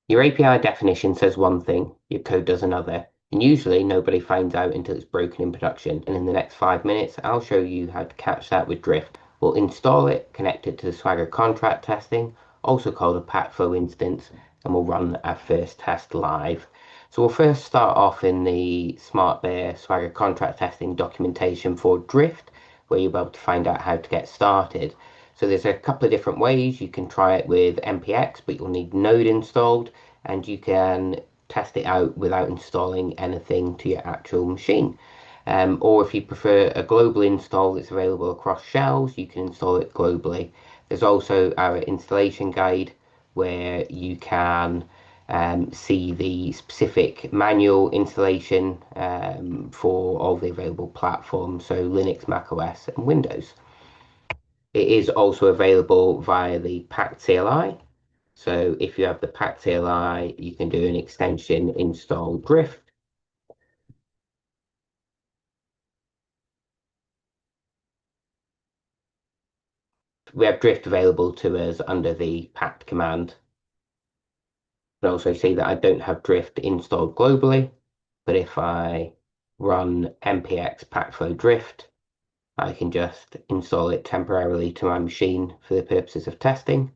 Your API definition says one thing, your code does another, and usually nobody finds out until it's broken in production. And in the next 5 minutes, I'll show you how to catch that with Drift. We'll install it, connect it to the Swagger Contract Testing, also called a PactFlow instance, and we'll run our first test live. So we'll first start off in the SmartBear Swagger Contract Testing documentation for Drift, where you'll be able to find out how to get started. So there's a couple of different ways. You can try it with npx, but you'll need Node installed, and you can test it out without installing anything to your actual machine. Or if you prefer a global install that's available across shells, you can install it globally. There's also our installation guide where you can see the specific manual installation for all the available platforms, so Linux, Mac OS, and Windows. It is also available via the Pact CLI. So if you have the Pact CLI, you can do an extension install Drift. We have Drift available to us under the Pact command. You can also see that I don't have Drift installed globally, but if I run npx PactFlow Drift, I can just install it temporarily to my machine for the purposes of testing.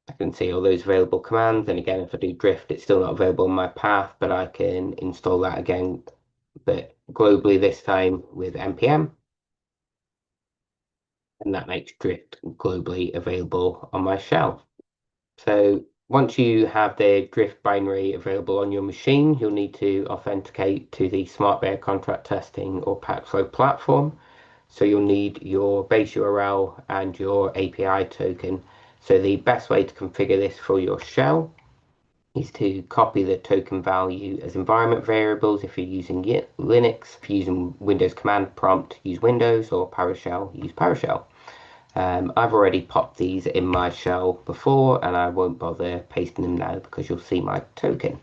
I can see all those available commands, and again, if I do Drift, it's still not available in my path, but I can install that again, but globally this time with npm, and that makes Drift globally available on my shell. So once you have the Drift binary available on your machine, you'll need to authenticate to the SmartBear Contract Testing or PactFlow platform. So you'll need your base URL and your API token. So the best way to configure this for your shell is to copy the token value as environment variables if you're using Linux. If you're using Windows command prompt, use Windows, or PowerShell, use PowerShell. I've already popped these in my shell before, and I won't bother pasting them now because you'll see my token.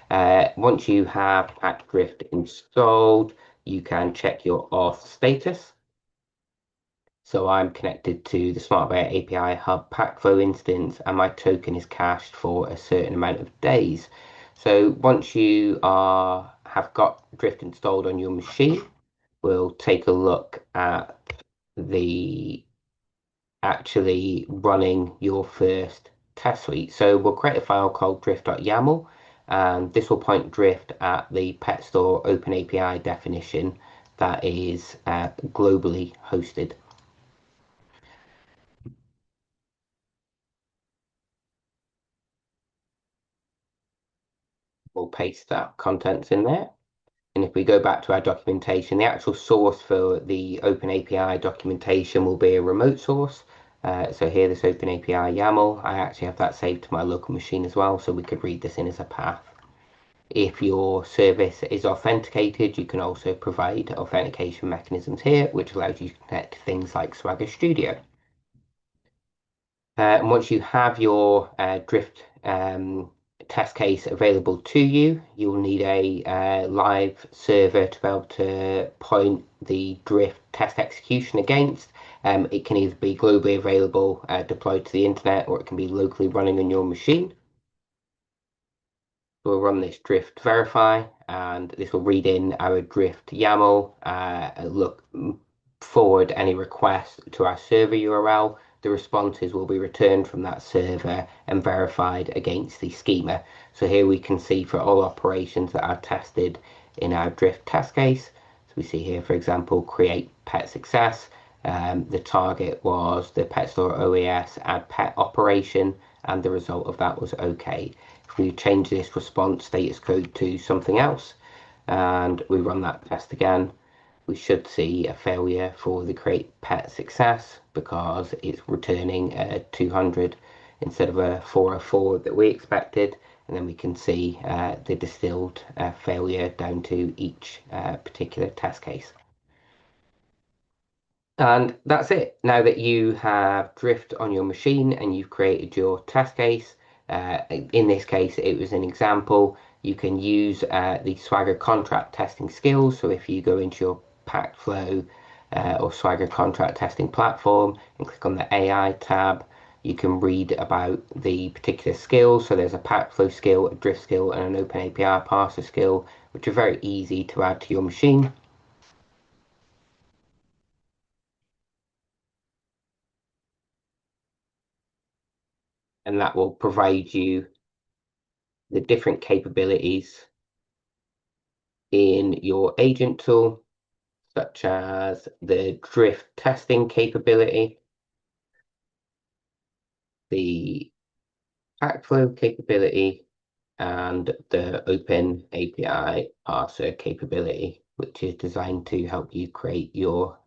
Once you have Drift installed, you can check your auth status. So I'm connected to the SmartBear API Hub PactFlow instance, and my token is cached for a certain amount of days. So once you have got Drift installed on your machine, we'll take a look at the actually running your first test suite. So we'll create a file called drift.yaml, and this will point Drift at the pet store OpenAPI definition that is globally hosted. We'll paste that contents in there. And if we go back to our documentation, the actual source for the OpenAPI documentation will be a remote source. So here, this OpenAPI YAML, I actually have that saved to my local machine as well, so we could read this in as a path. If your service is authenticated, you can also provide authentication mechanisms here, which allows you to connect to things like Swagger Studio. And once you have your Drift test case available to you, you'll need a live server to be able to point the Drift test execution against. It can either be globally available, deployed to the internet, or it can be locally running on your machine. We'll run this Drift verify, and this will read in our Drift YAML, look forward any requests to our server URL. The responses will be returned from that server and verified against the schema. So here we can see for all operations that are tested in our Drift test case. So we see here, for example, create pet success. The target was the pet store OAS add pet operation, and the result of that was okay. If we change this response status code to something else and we run that test again, we should see a failure for the create pet success because it's returning a 200 instead of a 404 that we expected. And then we can see the distilled failure down to each particular test case. And that's it. Now that you have Drift on your machine and you've created your test case, in this case, it was an example. You can use the Swagger contract testing skills. So if you go into your PactFlow or Swagger contract testing platform and click on the AI tab, You can read about the particular skills. So there's a PactFlow skill, a drift skill, and an OpenAPI parser skill, which are very easy to add to your machine. And that will provide you the different capabilities in your agent tool, such as the drift testing capability, the PactFlow capability, and the OpenAPI parser capability, which is designed to help you create your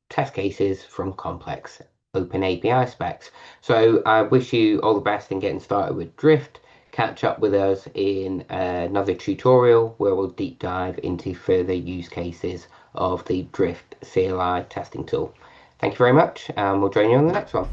test cases from complex OpenAPI specs. So I wish you all the best in getting started with Drift. Catch up with us in another tutorial where we'll deep dive into further use cases of the Drift CLI testing tool. Thank you very much, and we'll join you on the next one.